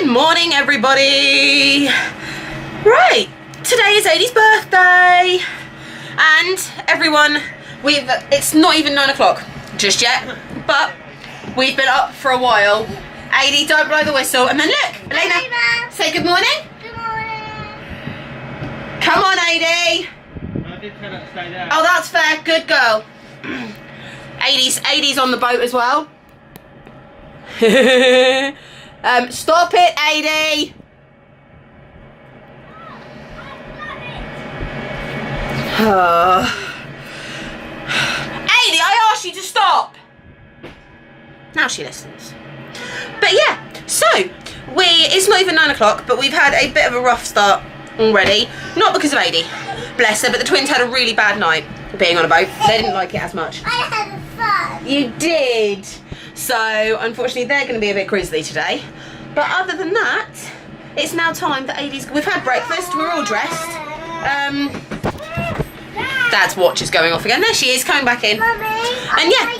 Good morning, everybody. Right, today is Adie's birthday, and everyone, it's not even 9 o'clock just yet, but we've been up for a while. Adie, don't blow the whistle, and then look, Elena, say good morning. Good morning. Come on, Adie. I did tell her to stay there. Oh, that's fair. Good girl. Adie's on the boat as well. Stop it, Adie. Adie, I asked you to stop. Now she listens. But yeah, so it's not even 9 o'clock, but we've had a bit of a rough start already. Not because of Adie, bless her, but the twins had a really bad night being on a boat. They didn't like it as much. I had fun. You did. So unfortunately they're going to be a bit grizzly today. But other than that, it's now time that we've had breakfast, we're all dressed. Dad's watch is going off again. There she is, coming back in. Mummy, And yeah.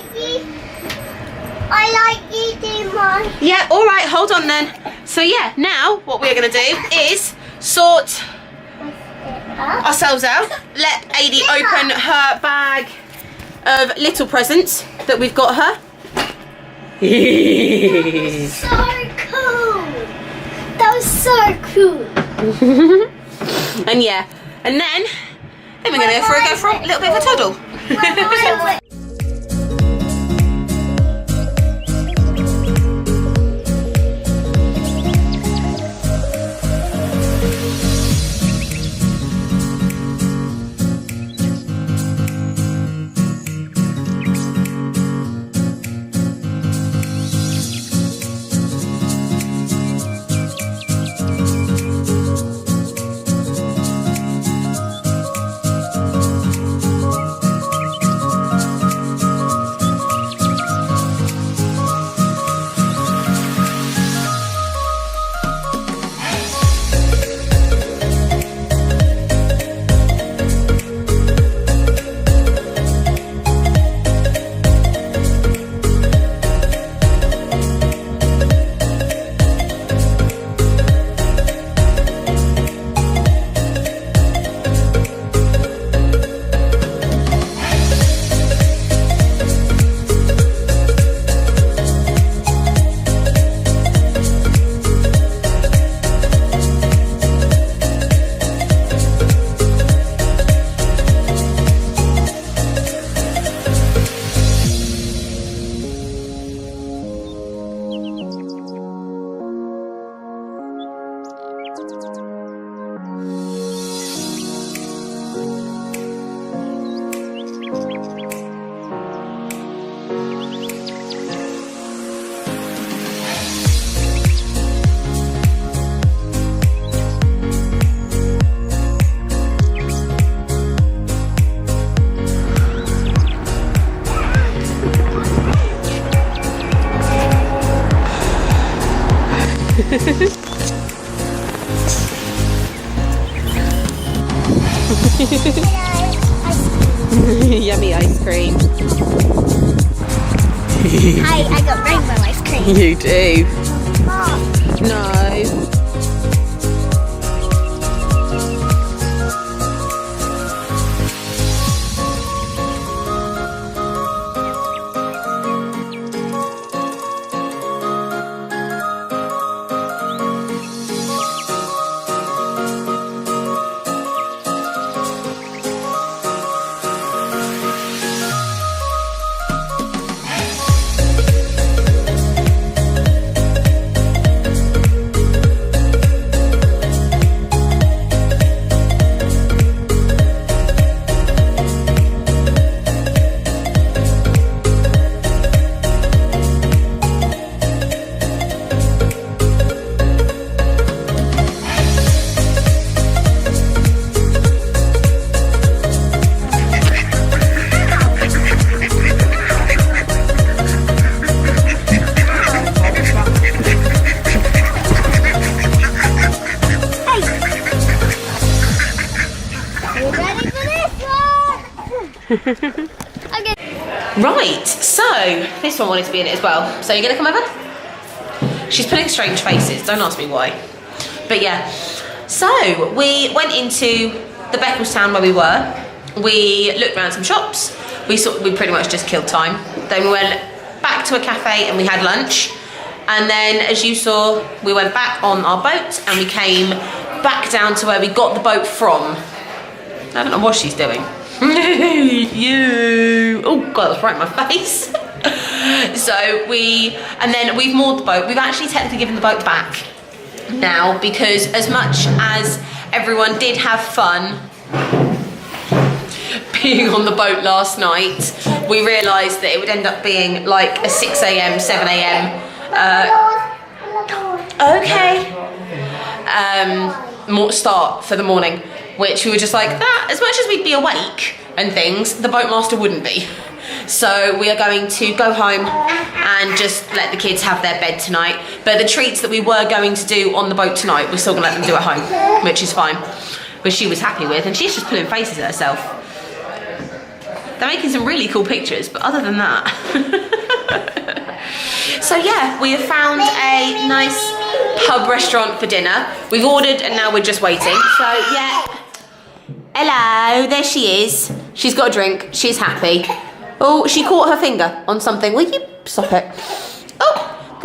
I like eating mine. Yeah, all right, hold on then. So yeah, now what we're going to do is sort ourselves out. Let Adie open her bag of little presents that we've got her. So cool. That was so cool. And yeah, and then we're going to go for a little bit of a toddle. Yummy ice cream. Hi, I got rainbow ice cream. You do. Mom. No. Okay. Right, so this one wanted to be in it as well. So you're going to come over? She's putting strange faces, don't ask me why. But yeah, so we went into the Becclestown where we were. We looked around some shops. We pretty much just killed time. Then we went back to a cafe and we had lunch. And then, as you saw, we went back on our boat and we came back down to where we got the boat from. I don't know what she's doing. You. Oh God, that's right in my face. And then we've moored the boat. We've actually technically given the boat back now because as much as everyone did have fun being on the boat last night, we realised that it would end up being like a 6 a.m, 7 a.m. Start for the morning, which we were just like, as much as we'd be awake and things, the boatmaster wouldn't be. So we are going to go home and just let the kids have their bed tonight. But the treats that we were going to do on the boat tonight, we're still gonna let them do at home, which is fine, which she was happy with, and she's just pulling faces at herself. They're making some really cool pictures, but other than that. So yeah, we have found a nice pub restaurant for dinner. We've ordered and now we're just waiting. So yeah, hello, there she is. She's got a drink, she's happy. Oh, she caught her finger on something. Will you stop it? Oh,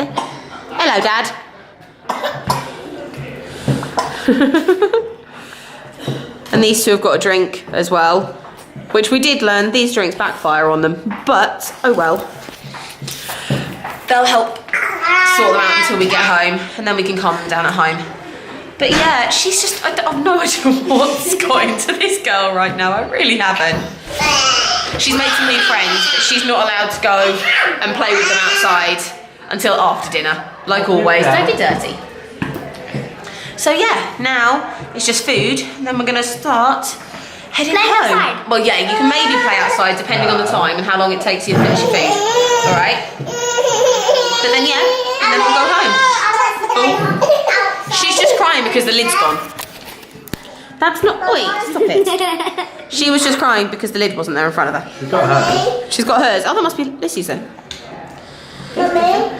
hello, Dad. And these two have got a drink as well, which we did learn these drinks backfire on them, but oh well. They'll help sort them out until we get home, and then we can calm them down at home. But yeah, she's just, I have no idea what's got into this girl right now. I really haven't. She's made some new friends, but she's not allowed to go and play with them outside until after dinner, like always. Don't be dirty. So yeah, now it's just food, and then we're gonna start heading home. Outside. Well, yeah, you can maybe play outside depending on the time and how long it takes you to finish your food. All right. But then yeah, and then we'll go home. Oh. She's just crying because the lid's gone. That's not. Wait, stop it. She was just crying because the lid wasn't there in front of her. She's got hers. She's got hers. Oh, that must be Lissy's then. Mummy?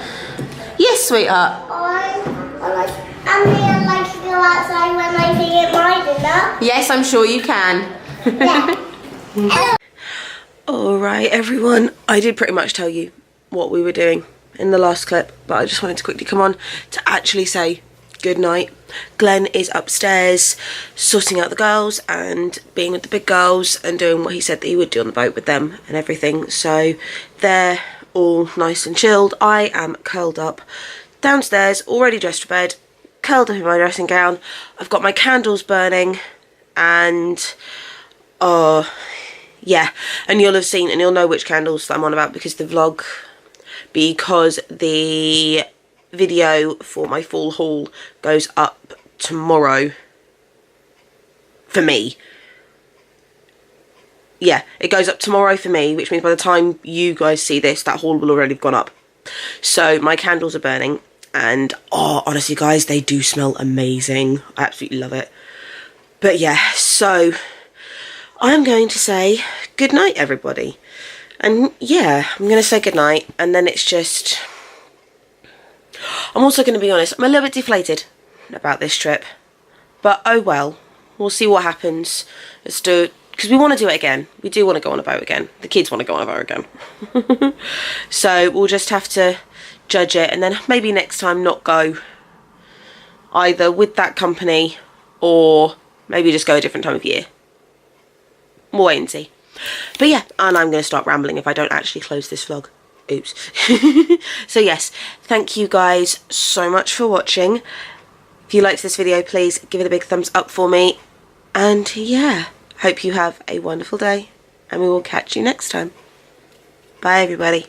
Yes, sweetheart. I'm gonna like to go outside when I get my dinner. Yes, I'm sure you can. Yeah. Alright everyone, I did pretty much tell you what we were doing in the last clip, but I just wanted to quickly come on to actually say good night. Glenn is upstairs sorting out the girls and being with the big girls and doing what he said that he would do on the boat with them and everything, so they're all nice and chilled. I am curled up downstairs, already dressed for bed, curled up in my dressing gown. I've got my candles burning and yeah, and you'll have seen and you'll know which candles that I'm on about because the video for my fall haul goes up tomorrow for me. Yeah, it goes up tomorrow for me, which means by the time you guys see this, that haul will already have gone up. So my candles are burning and honestly guys, they do smell amazing. I absolutely love it. But yeah, so I'm going to say good night everybody. And yeah, I'm going to say good night, and then it's just, I'm also going to be honest, I'm a little bit deflated about this trip, but oh well, we'll see what happens as to, because we want to do it again. We do want to go on a boat again. The kids want to go on a boat again. So we'll just have to judge it, and then maybe next time not go either with that company or maybe just go a different time of year. We'll wait and see. But yeah, and I'm going to start rambling if I don't actually close this vlog. Oops. So yes, thank you guys so much for watching. If you liked this video, please give it a big thumbs up for me. And yeah, hope you have a wonderful day, and we will catch you next time. Bye everybody.